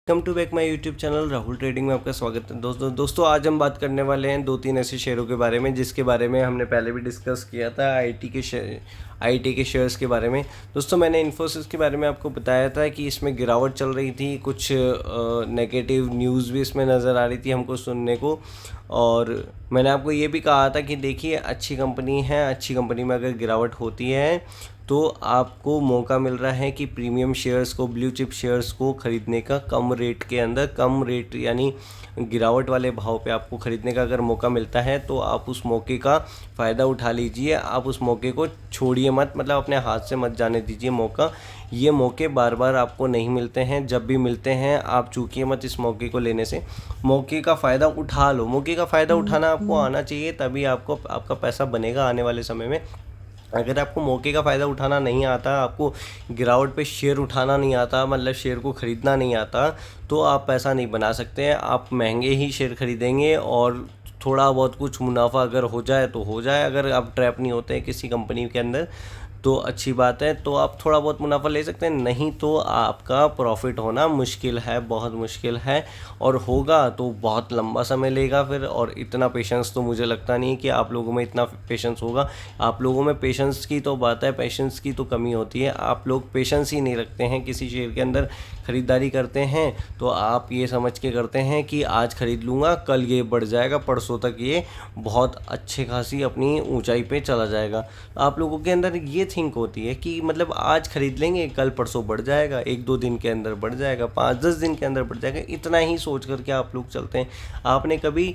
Welcome to back my YouTube channel Rahul trading में आपका स्वागत है। दोस्तों आज हम बात करने वाले हैं 2-3 ऐसे शेयरों के बारे में जिसके बारे में हमने पहले भी डिस्कस किया था। आईटी के शेयर्स के बारे में। दोस्तों मैंने इन्फोसिस के बारे में आपको बताया था कि इसमें गिरावट चल रही थी, कुछ नेगेटिव न्यूज़ भी इसमें नज़र आ रही थी हमको सुनने को। और मैंने आपको ये भी कहा था कि देखिए अच्छी कंपनी है, अच्छी कंपनी में अगर गिरावट होती है तो आपको मौका मिल रहा है कि प्रीमियम शेयर्स को, ब्लू चिप शेयर्स को ख़रीदने का कम रेट के अंदर, कम रेट यानी गिरावट वाले भाव पे आपको ख़रीदने का अगर मौका मिलता है तो आप उस मौके का फ़ायदा उठा लीजिए। आप उस मौके को छोड़िए मत, मतलब अपने हाथ से मत जाने दीजिए मौका। ये मौके बार बार आपको नहीं मिलते हैं, जब भी मिलते हैं आप चूकिए मत इस मौके को लेने से। मौके का फ़ायदा उठा लो, मौके का फ़ायदा उठाना आपको आना चाहिए, तभी आपको आपका पैसा बनेगा आने वाले समय में। अगर आपको मौके का फ़ायदा उठाना नहीं आता, आपको गिरावट पे शेयर उठाना नहीं आता, मतलब शेयर को ख़रीदना नहीं आता, तो आप पैसा नहीं बना सकते हैं। आप महंगे ही शेयर ख़रीदेंगे और थोड़ा बहुत कुछ मुनाफा अगर हो जाए तो हो जाए। अगर आप ट्रैप नहीं होते हैं किसी कंपनी के अंदर तो अच्छी बात है, तो आप थोड़ा बहुत मुनाफा ले सकते हैं, नहीं तो आपका प्रॉफिट होना मुश्किल है, बहुत मुश्किल है। और होगा तो बहुत लंबा समय लेगा फिर, और इतना पेशेंस तो मुझे लगता नहीं कि आप लोगों में इतना पेशेंस होगा। आप लोगों में पेशेंस की तो बात है, पेशेंस की तो कमी होती है। आप लोग पेशेंस ही नहीं रखते हैं किसी शेयर के अंदर। ख़रीदारी करते हैं तो आप ये समझ के करते हैं कि आज ख़रीद लूँगा, कल ये बढ़ जाएगा, परसों तक ये बहुत अच्छे खासी अपनी ऊंचाई पे चला जाएगा। आप लोगों के अंदर ये थिंक होती है कि मतलब आज ख़रीद लेंगे, कल परसों बढ़ जाएगा, 1-2 दिन के अंदर बढ़ जाएगा, 5-10 दिन के अंदर बढ़ जाएगा, इतना ही सोच करके आप लोग चलते हैं। आपने कभी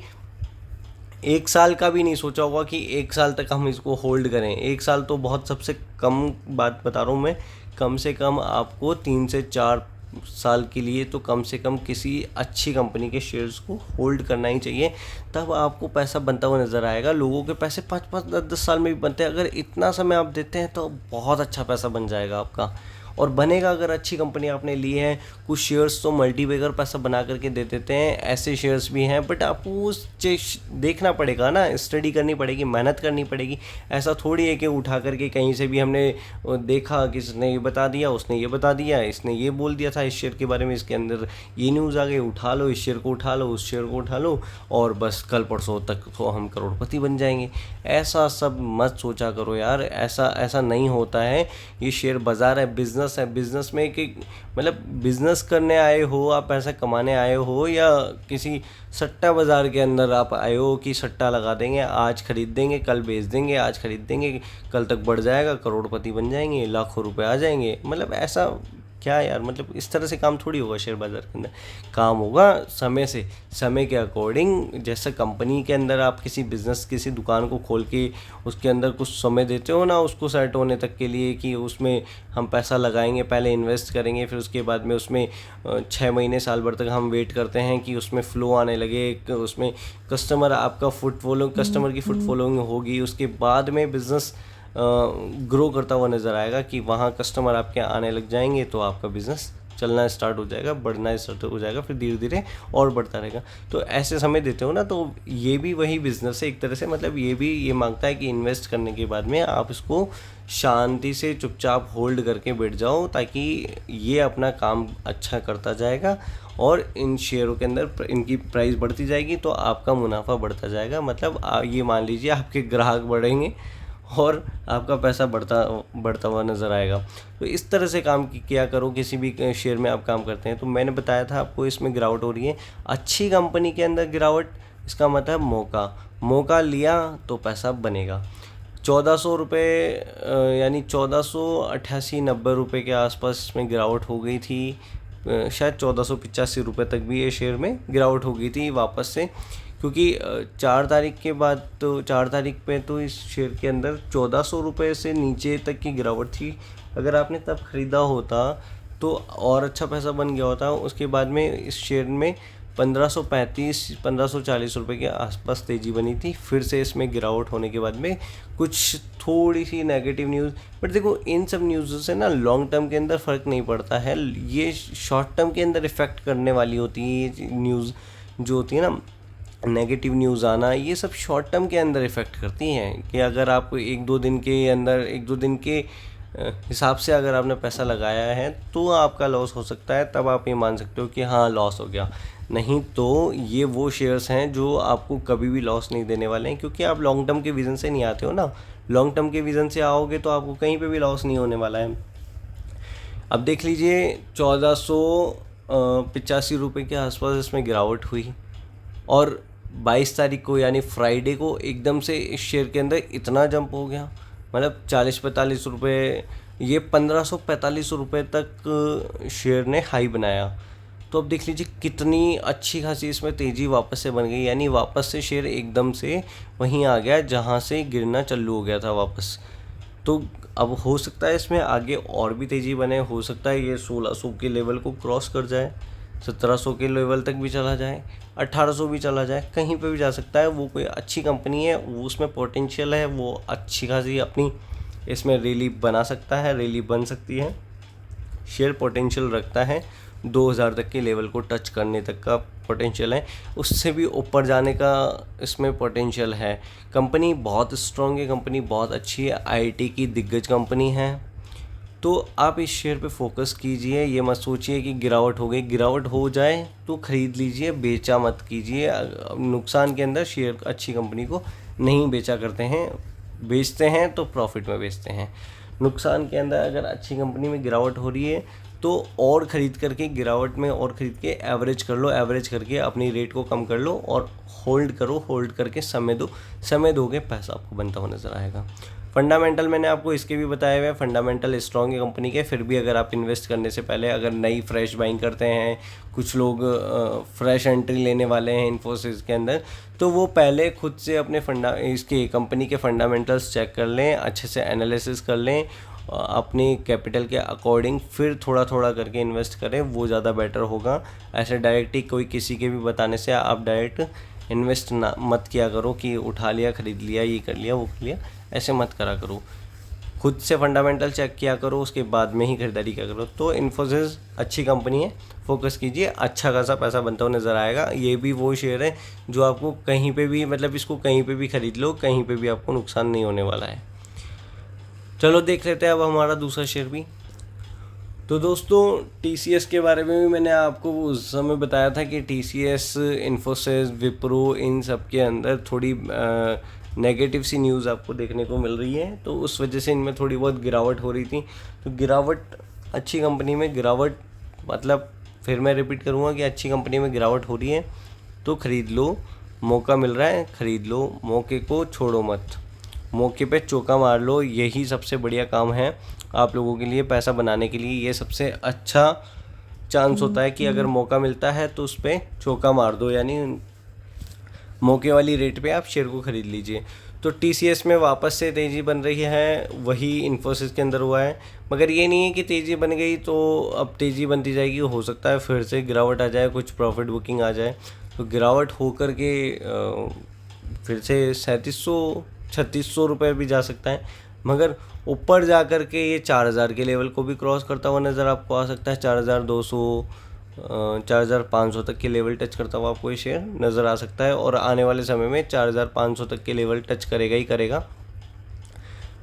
1 साल का भी नहीं सोचा होगा कि 1 साल तक हम इसको होल्ड करें। 1 साल तो बहुत सबसे कम बात बता रहा हूँ मैं। कम से कम आपको 3 से 4 साल के लिए तो कम से कम किसी अच्छी कंपनी के शेयर्स को होल्ड करना ही चाहिए, तब आपको पैसा बनता हुआ नज़र आएगा। लोगों के पैसे 5-5, 10-10 साल में भी बनते हैं। अगर इतना समय आप देते हैं तो बहुत अच्छा पैसा बन जाएगा आपका, और बनेगा अगर अच्छी कंपनी आपने ली है। कुछ शेयर्स तो मल्टीबैगर पैसा बना करके दे देते हैं, ऐसे शेयर्स भी हैं, बट आपको उस देखना पड़ेगा ना, स्टडी करनी पड़ेगी, मेहनत करनी पड़ेगी। ऐसा थोड़ी है कि उठा करके कहीं से भी हमने देखा, किसने ये बता दिया, उसने ये बता दिया, इसने ये बोल दिया था इस शेयर के बारे में, इसके अंदर ये न्यूज़ आ गई, उठा लो, इस शेयर को उठा लो, उस शेयर को उठा लो, और बस कल परसों तक तो हम करोड़पति बन जाएंगे। ऐसा सब मत सोचा करो यार, ऐसा ऐसा नहीं होता है। ये शेयर बाज़ार है, बिज़नेस है। बिज़नेस में कि मतलब बिज़नेस करने आए हो, आप पैसा कमाने आए हो, या किसी सट्टा बाज़ार के अंदर आप आए हो कि सट्टा लगा देंगे, आज खरीद देंगे कल बेच देंगे, आज खरीद देंगे कल तक बढ़ जाएगा, करोड़पति बन जाएंगे, लाखों रुपए आ जाएंगे। मतलब ऐसा क्या यार, मतलब इस तरह से काम थोड़ी होगा शेयर बाज़ार के अंदर। काम होगा समय से, समय के अकॉर्डिंग। जैसे कंपनी के अंदर आप किसी बिज़नेस, किसी दुकान को खोल के उसके अंदर कुछ समय देते हो ना उसको सेट होने तक के लिए, कि उसमें हम पैसा लगाएंगे, पहले इन्वेस्ट करेंगे, फिर उसके बाद में उसमें 6 महीने साल भर तक हम वेट करते हैं कि उसमें फ़्लो आने लगे, उसमें कस्टमर, आपका फुट फॉलोइंग, कस्टमर की फुट फॉलोइंग होगी, उसके बाद में बिज़नेस ग्रो करता हुआ नज़र आएगा कि वहाँ कस्टमर आपके आने लग जाएंगे, तो आपका बिज़नेस चलना स्टार्ट हो जाएगा, बढ़ना स्टार्ट हो जाएगा, फिर धीरे धीरे और बढ़ता रहेगा। तो ऐसे समय देते हो ना, तो ये भी वही बिज़नेस है एक तरह से। मतलब ये भी ये मांगता है कि इन्वेस्ट करने के बाद में आप इसको शांति से चुपचाप होल्ड करके बैठ जाओ, ताकि ये अपना काम अच्छा करता जाएगा, और इन शेयरों के अंदर इनकी प्राइस बढ़ती जाएगी तो आपका मुनाफा बढ़ता जाएगा। मतलब ये मान लीजिए आपके ग्राहक बढ़ेंगे और आपका पैसा बढ़ता बढ़ता हुआ नज़र आएगा। तो इस तरह से काम किया करो किसी भी शेयर में आप काम करते हैं। तो मैंने बताया था आपको इसमें गिरावट हो रही है, अच्छी कंपनी के अंदर गिरावट, इसका मतलब मौका लिया तो पैसा बनेगा। 1400 रुपये यानी 1488-90 रुपये के आसपास इसमें गिरावट हो गई थी। शायद 1485 रुपये तक भी ये शेयर में गिरावट हो गई थी वापस से, क्योंकि 4 तारीख के बाद, तो 4 तारीख पे तो इस शेयर के अंदर 1400 रुपये से नीचे तक की गिरावट थी। अगर आपने तब ख़रीदा होता तो और अच्छा पैसा बन गया होता। उसके बाद में इस शेयर में 1535-1540 रुपये के आसपास तेज़ी बनी थी। फिर से इसमें गिरावट होने के बाद में कुछ थोड़ी सी नेगेटिव न्यूज़, बट देखो इन सब न्यूज़ों से ना लॉन्ग टर्म के अंदर फ़र्क नहीं पड़ता है, ये शॉर्ट टर्म के अंदर इफ़ेक्ट करने वाली होती है। ये न्यूज़ जो होती है ना, नेगेटिव न्यूज़ आना, ये सब शॉर्ट टर्म के अंदर इफ़ेक्ट करती हैं, कि अगर आपको 1-2 दिन के अंदर, 1-2 दिन के हिसाब से अगर आपने पैसा लगाया है तो आपका लॉस हो सकता है, तब आप ये मान सकते हो कि हाँ लॉस हो गया। नहीं तो ये वो शेयर्स हैं जो आपको कभी भी लॉस नहीं देने वाले हैं, क्योंकि आप लॉन्ग टर्म के विज़न से नहीं आते हो ना। लॉन्ग टर्म के विज़न से आओगे तो आपको कहीं पे भी लॉस नहीं होने वाला है। अब देख लीजिए 1485 रुपये के आसपास इसमें गिरावट हुई, और 22 तारीख को यानी फ्राइडे को एकदम से इस शेयर के अंदर इतना जंप हो गया, मतलब 40-45 रुपये, ये 1545 रुपये तक शेयर ने हाई बनाया। तो अब देख लीजिए कितनी अच्छी खासी इसमें तेज़ी वापस से बन गई, यानी वापस से शेयर एकदम से वहीं आ गया जहाँ से गिरना चालू हो गया था वापस। तो अब हो सकता है इसमें आगे और भी तेज़ी बने, हो सकता है ये 1600 के लेवल को क्रॉस कर जाए, 1700 के लेवल तक भी चला जाए, 1800 भी चला जाए, कहीं पे भी जा सकता है। वो कोई अच्छी कंपनी है, वो उसमें पोटेंशियल है, वो अच्छी खासी अपनी इसमें रैली बना सकता है, रैली बन सकती है। शेयर पोटेंशियल रखता है, 2000 तक के लेवल को टच करने तक का पोटेंशियल है, उससे भी ऊपर जाने का इसमें पोटेंशियल है। कंपनी बहुत स्ट्रॉन्ग है, कंपनी बहुत अच्छी है, आईटी की दिग्गज कंपनी है। तो आप इस शेयर पे फोकस कीजिए, ये मत सोचिए कि गिरावट हो गई, गिरावट हो जाए तो ख़रीद लीजिए, बेचा मत कीजिए। नुकसान के अंदर शेयर अच्छी कंपनी को नहीं बेचा करते हैं, बेचते हैं तो प्रॉफिट में बेचते हैं। नुकसान के अंदर अगर अच्छी कंपनी में गिरावट हो रही है तो और ख़रीद करके, गिरावट में और ख़रीद के एवरेज कर लो, एवरेज करके अपनी रेट को कम कर लो और होल्ड करो, होल्ड करके समय दो, समय दोगे पैसा आपको बनता हुआ नज़र आएगा। फंडामेंटल मैंने आपको इसके भी बताए हुए हैं, फंडामेंटल स्ट्रॉन्ग है कंपनी के। फिर भी अगर आप इन्वेस्ट करने से पहले अगर नई फ्रेश बाइंग करते हैं, कुछ लोग फ्रेश एंट्री लेने वाले हैं इन्फोसिस के अंदर, तो वो पहले खुद से अपने इसके कंपनी के फंडामेंटल्स चेक कर लें, अच्छे से एनालिसिस कर लें, अपनी कैपिटल के अकॉर्डिंग फिर थोड़ा थोड़ा करके इन्वेस्ट करें, वो ज़्यादा बेटर होगा। ऐसे डायरेक्ट ही कोई किसी के भी बताने से आप डायरेक्ट इन्वेस्ट ना मत किया करो कि उठा लिया, ख़रीद लिया, ये कर लिया, वो कर लिया, ऐसे मत करा करो। खुद से फंडामेंटल चेक किया करो, उसके बाद में ही खरीदारी किया करो। तो इन्फोसिस अच्छी कंपनी है, फोकस कीजिए, अच्छा खासा पैसा बनता हुआ नज़र आएगा। ये भी वो शेयर है जो आपको कहीं पे भी, मतलब इसको कहीं पे भी ख़रीद लो, कहीं पे भी आपको नुकसान नहीं होने वाला है। चलो देख लेते हैं अब हमारा दूसरा शेयर भी। तो दोस्तों TCS के बारे में भी मैंने आपको उस समय बताया था कि TCS, इन्फोसिस, विप्रो, इन सब के अंदर थोड़ी नेगेटिव सी न्यूज़ आपको देखने को मिल रही है, तो उस वजह से इनमें थोड़ी बहुत गिरावट हो रही थी। तो गिरावट, अच्छी कंपनी में गिरावट, मतलब फिर मैं रिपीट करूँगा कि अच्छी कंपनी में गिरावट हो रही है तो ख़रीद लो, मौका मिल रहा है ख़रीद लो, मौके को छोड़ो मत, मौके पे चौका मार लो। यही सबसे बढ़िया काम है आप लोगों के लिए, पैसा बनाने के लिए ये सबसे अच्छा चांस होता है कि अगर मौका मिलता है तो उस पर चौका मार दो, यानी मौके वाली रेट पे आप शेयर को ख़रीद लीजिए। तो TCS में वापस से तेज़ी बन रही है, वही इन्फोसिस के अंदर हुआ है, मगर ये नहीं है कि तेज़ी बन गई तो अब तेज़ी बनती जाएगी। हो सकता है फिर से गिरावट आ जाए, कुछ प्रॉफिट बुकिंग आ जाए, तो गिरावट होकर के फिर से 3700-3600 रुपये भी जा सकता है, मगर ऊपर जा कर के ये 4000 के लेवल को भी क्रॉस करता हुआ नज़र आपको आ सकता है। 4200, 4500 तक के लेवल टच करता हुआ आपको ये शेयर नज़र आ सकता है, और आने वाले समय में 4500 तक के लेवल टच करेगा ही करेगा,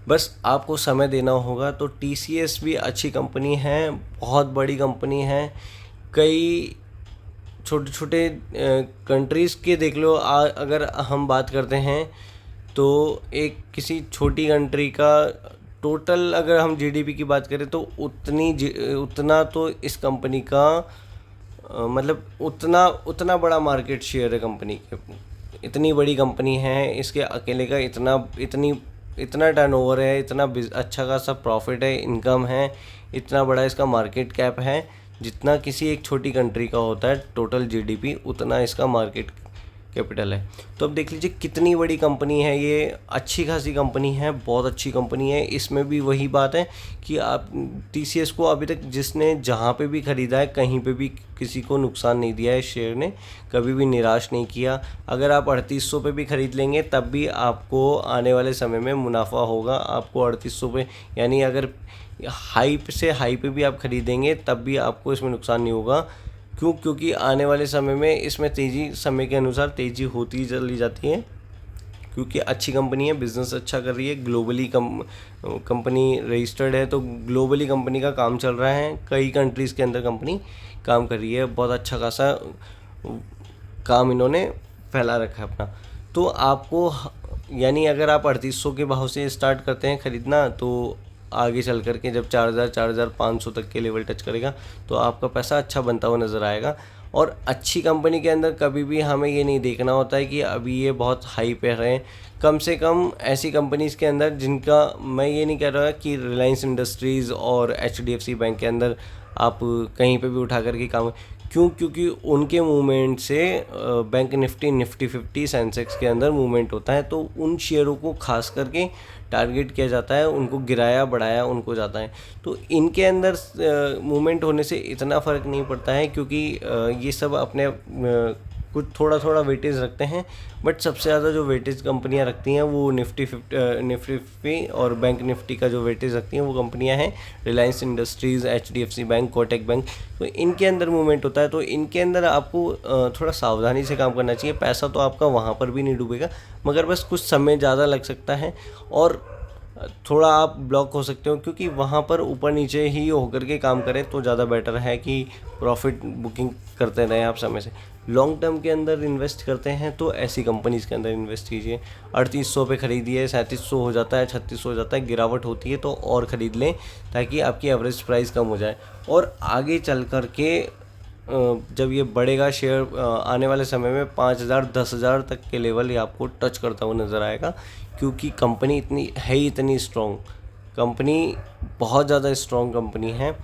बस आपको समय देना होगा। तो TCS भी अच्छी कंपनी है, बहुत बड़ी कंपनी है, कई छोटे छोटे कंट्रीज़ के देख लो। अगर हम बात करते हैं तो एक किसी छोटी कंट्री का टोटल अगर हम GDP की बात करें तो उतना तो इस कंपनी का मतलब उतना बड़ा मार्केट शेयर है कंपनी के। इतनी बड़ी कंपनी है, इसके अकेले का इतना टर्नओवर है, इतना अच्छा खासा प्रॉफिट है, इनकम है, इतना बड़ा इसका मार्केट कैप है, जितना किसी एक छोटी कंट्री का होता है टोटल GDP, उतना इसका मार्केट कैपिटल है। तो अब देख लीजिए कितनी बड़ी कंपनी है ये, अच्छी खासी कंपनी है, बहुत अच्छी कंपनी है। इसमें भी वही बात है कि आप TCS को अभी तक जिसने जहाँ पे भी ख़रीदा है, कहीं पे भी किसी को नुकसान नहीं दिया है, शेयर ने कभी भी निराश नहीं किया। अगर आप 3800 पे भी ख़रीद लेंगे तब भी आपको आने वाले समय में मुनाफा होगा। आपको 3800 पे, यानी अगर हाई से हाई पे भी आप ख़रीदेंगे तब भी आपको इसमें नुकसान नहीं होगा। क्योंकि आने वाले समय में इसमें तेज़ी, समय के अनुसार तेज़ी होती चली जाती है, क्योंकि अच्छी कंपनी है, बिजनेस अच्छा कर रही है, ग्लोबली कंपनी रजिस्टर्ड है, तो ग्लोबली कंपनी का काम चल रहा है, कई कंट्रीज़ के अंदर कंपनी काम कर रही है, बहुत अच्छा खासा काम इन्होंने फैला रखा है अपना। तो आपको यानी अगर आप 3800 के भाव से स्टार्ट करते हैं ख़रीदना, तो आगे चल करके जब 4000 4500 तक के लेवल टच करेगा तो आपका पैसा अच्छा बनता हुआ नज़र आएगा। और अच्छी कंपनी के अंदर कभी भी हमें ये नहीं देखना होता है कि अभी ये बहुत हाई पे रहे हैं। कम से कम ऐसी कंपनीज़ के अंदर जिनका, मैं ये नहीं कह रहा कि रिलायंस इंडस्ट्रीज़ और HDFC बैंक के अंदर आप कहीं पे भी उठा करके काम, क्योंकि उनके मूवमेंट से बैंक निफ्टी 50 सेंसेक्स के अंदर मूवमेंट होता है, तो उन शेयरों को खास करके टारगेट किया जाता है, उनको गिराया बढ़ाया उनको जाता है। तो इनके अंदर मूवमेंट होने से इतना फ़र्क नहीं पड़ता है, क्योंकि ये सब अपने कुछ थोड़ा थोड़ा वेटेज रखते हैं, बट सबसे ज़्यादा जो वेटेज कंपनियां रखती हैं वो निफ्टी 50 और बैंक निफ्टी का जो वेटेज रखती हैं वो कंपनियां हैं Reliance industries, HDFC bank, Kotak bank. तो इनके अंदर मूवमेंट होता है, तो इनके अंदर आपको थोड़ा सावधानी से काम करना चाहिए। पैसा तो आपका वहाँ पर भी नहीं डूबेगा, मगर बस कुछ समय ज़्यादा लग सकता है और थोड़ा आप ब्लॉक हो सकते हो, क्योंकि वहाँ पर ऊपर नीचे ही होकर के काम करें तो ज़्यादा बेटर है कि प्रॉफिट बुकिंग करते रहें आप समय से। लॉन्ग टर्म के अंदर इन्वेस्ट करते हैं तो ऐसी कंपनीज़ के अंदर इन्वेस्ट कीजिए। 3800 पे ख़रीदिए, 3700 हो जाता है, 3600 हो जाता है, गिरावट होती है तो और ख़रीद लें ताकि आपकी एवरेज प्राइस कम हो जाए। और आगे चल कर के जब ये बढ़ेगा शेयर, आने वाले समय में 5000 10,000 तक के लेवल ये आपको टच करता हुआ नज़र आएगा, क्योंकि कंपनी इतनी है ही इतनी स्ट्रॉन्ग कंपनी, बहुत ज़्यादा स्ट्रॉन्ग कंपनी है।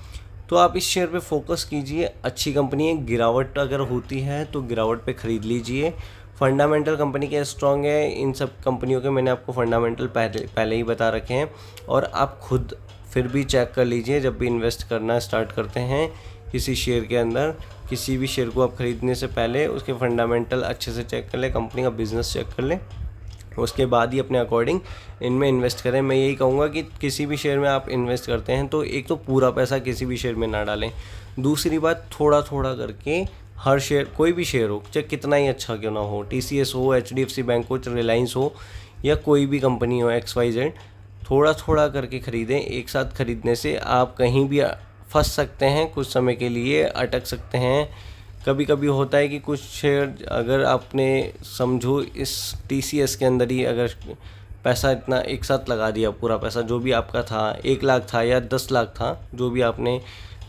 तो आप इस शेयर पे फोकस कीजिए, अच्छी कंपनी है, गिरावट अगर होती है तो गिरावट पे ख़रीद लीजिए। फंडामेंटल कंपनी के स्ट्रॉन्ग है, इन सब कंपनियों के मैंने आपको फंडामेंटल पहले ही बता रखे हैं, और आप खुद फिर भी चेक कर लीजिए जब भी इन्वेस्ट करना स्टार्ट करते हैं किसी शेयर के अंदर। किसी भी शेयर को आप ख़रीदने से पहले उसके फंडामेंटल अच्छे से चेक कर लें, कंपनी का बिज़नेस चेक कर लें, उसके बाद ही अपने अकॉर्डिंग इनमें इन्वेस्ट करें। मैं यही कहूँगा कि किसी भी शेयर में आप इन्वेस्ट करते हैं तो एक तो पूरा पैसा किसी भी शेयर में ना डालें, दूसरी बात थोड़ा थोड़ा करके हर शेयर, कोई भी शेयर हो चाहे कितना ही अच्छा क्यों ना हो, TCS हो, HDFC बैंक हो, रिलायंस हो, या कोई भी कंपनी हो XYZ, थोड़ा थोड़ा करके ख़रीदें। एक साथ ख़रीदने से आप कहीं भी फंस सकते हैं, कुछ समय के लिए अटक सकते हैं। कभी कभी होता है कि कुछ शेयर अगर आपने समझो इस TCS के अंदर ही अगर पैसा इतना एक साथ लगा दिया, पूरा पैसा जो भी आपका था, 1 लाख था या 10 लाख था, जो भी आपने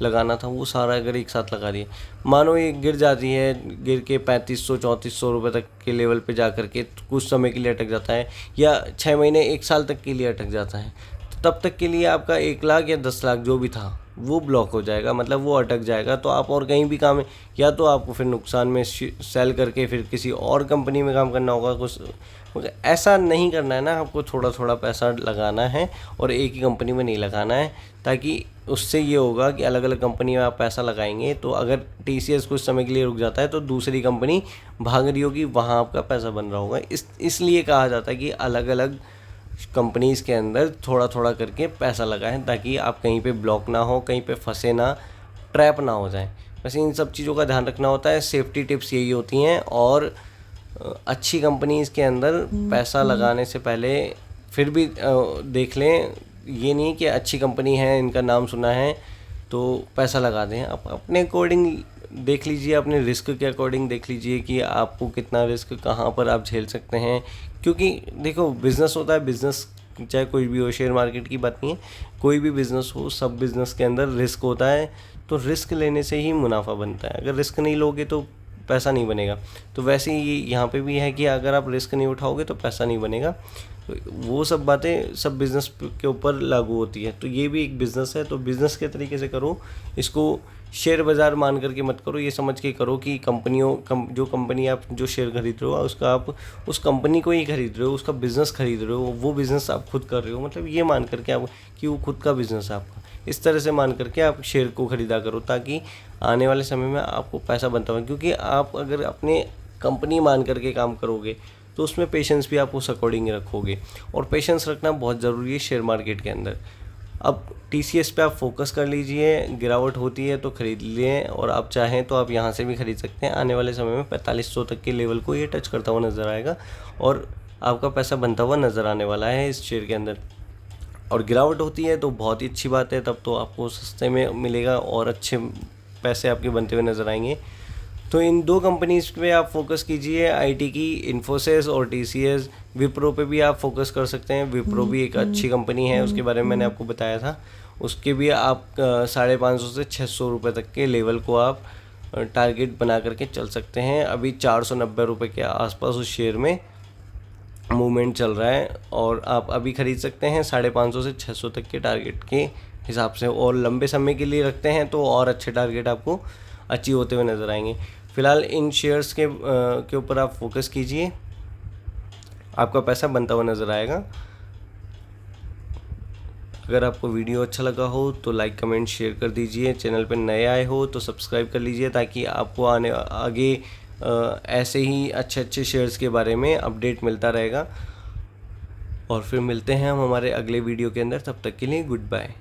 लगाना था वो सारा अगर एक साथ लगा दिया, मानो ये गिर जाती है, गिर के 3500-3400 रुपये तक के लेवल पे जा कर के कुछ समय के लिए अटक जाता है, या 6 महीने 1 साल तक के लिए अटक जाता है, तो तब तक के लिए आपका 1 लाख या 10 लाख जो भी था वो ब्लॉक हो जाएगा, मतलब वो अटक जाएगा। तो आप और कहीं भी काम है, या तो आपको फिर नुकसान में सेल करके फिर किसी और कंपनी में काम करना होगा कुछ, मगर ऐसा नहीं करना है ना, आपको थोड़ा थोड़ा पैसा लगाना है और एक ही कंपनी में नहीं लगाना है, ताकि उससे ये होगा कि अलग अलग कंपनी में आप पैसा लगाएंगे तो अगर TCS कुछ समय के लिए रुक जाता है तो दूसरी कंपनी भाग रही होगी, वहाँ आपका पैसा बन रहा होगा। इसलिए कहा जाता है कि अलग अलग कंपनीज़ के अंदर थोड़ा थोड़ा करके पैसा लगाएं, ताकि आप कहीं पे ब्लॉक ना हो, कहीं पे फंसे ना, ट्रैप ना हो जाएं। बस इन सब चीज़ों का ध्यान रखना होता है। सेफ्टी टिप्स यही होती हैं। और अच्छी कंपनीज़ के अंदर पैसा लगाने से पहले फिर भी देख लें, ये नहीं कि अच्छी कंपनी है, इनका नाम सुना है तो पैसा लगा दें। आप अपने अकॉर्डिंग देख लीजिए, अपने रिस्क के अकॉर्डिंग देख लीजिए कि आपको कितना रिस्क कहाँ पर आप झेल सकते हैं, क्योंकि देखो बिज़नेस होता है, बिज़नेस चाहे कोई भी हो, शेयर मार्केट की बात नहीं है, कोई भी बिज़नेस हो, सब बिज़नेस के अंदर रिस्क होता है। तो रिस्क लेने से ही मुनाफा बनता है, अगर रिस्क नहीं लोगे तो पैसा नहीं बनेगा। तो वैसे ही यहाँ पे भी है कि अगर आप रिस्क नहीं उठाओगे तो पैसा नहीं बनेगा। तो वो सब बातें सब बिज़नेस के ऊपर लागू होती है। तो ये भी एक बिज़नेस है, तो बिज़नेस के तरीके से करो इसको, शेयर बाज़ार मान करके मत करो। ये समझ के करो कि जो कंपनी आप जो शेयर खरीद रहे हो उसका आप उस कंपनी को ही खरीद रहे हो, उसका बिज़नेस खरीद रहे हो, वो बिज़नेस आप खुद कर रहे हो, मतलब ये मान करके आप कि वो खुद का बिज़नेस है आपका, इस तरह से मान करके आप शेयर को ख़रीदा करो, ताकि आने वाले समय में आपको पैसा बनता हो। क्योंकि आप अगर अपने कंपनी मान करके काम करोगे तो उसमें पेशेंस भी आप उस अकॉर्डिंग रखोगे, और पेशेंस रखना बहुत ज़रूरी है शेयर मार्केट के अंदर। अब TCS पे आप फोकस कर लीजिए, गिरावट होती है तो ख़रीद लिए, और आप चाहें तो आप यहाँ से भी ख़रीद सकते हैं। आने वाले समय में 4500 तक के लेवल को ये टच करता हुआ नज़र आएगा, और आपका पैसा बनता हुआ नज़र आने वाला है इस शेयर के अंदर। और गिरावट होती है तो बहुत ही अच्छी बात है, तब तो आपको सस्ते में मिलेगा और अच्छे पैसे आपके बनते हुए नज़र आएंगे। तो इन दो कंपनीज़ पे आप फोकस कीजिए, आईटी की, इन्फोसिस और टीसीएस। विप्रो पे भी आप फोकस कर सकते हैं, विप्रो भी एक अच्छी कंपनी है, उसके बारे में मैंने आपको बताया था। उसके भी आप 550 से 600 रुपये तक के लेवल को आप टारगेट बना करके चल सकते हैं। अभी 490 रुपये के आसपास उस शेयर में मूवमेंट चल रहा है और आप अभी ख़रीद सकते हैं 550 से 600 तक के टारगेट के हिसाब से, और लंबे समय के लिए रखते हैं तो और अच्छे टारगेट आपको अचीव होते हुए नज़र आएंगे। फ़िलहाल इन शेयर्स के ऊपर आप फोकस कीजिए, आपका पैसा बनता हुआ नज़र आएगा। अगर आपको वीडियो अच्छा लगा हो तो लाइक कमेंट शेयर कर दीजिए। चैनल पर नए आए हो तो सब्सक्राइब कर लीजिए ताकि आपको आगे ऐसे ही अच्छे अच्छे शेयर्स के बारे में अपडेट मिलता रहेगा। और फिर मिलते हैं हम हमारे अगले वीडियो के अंदर, तब तक के लिए गुड बाय।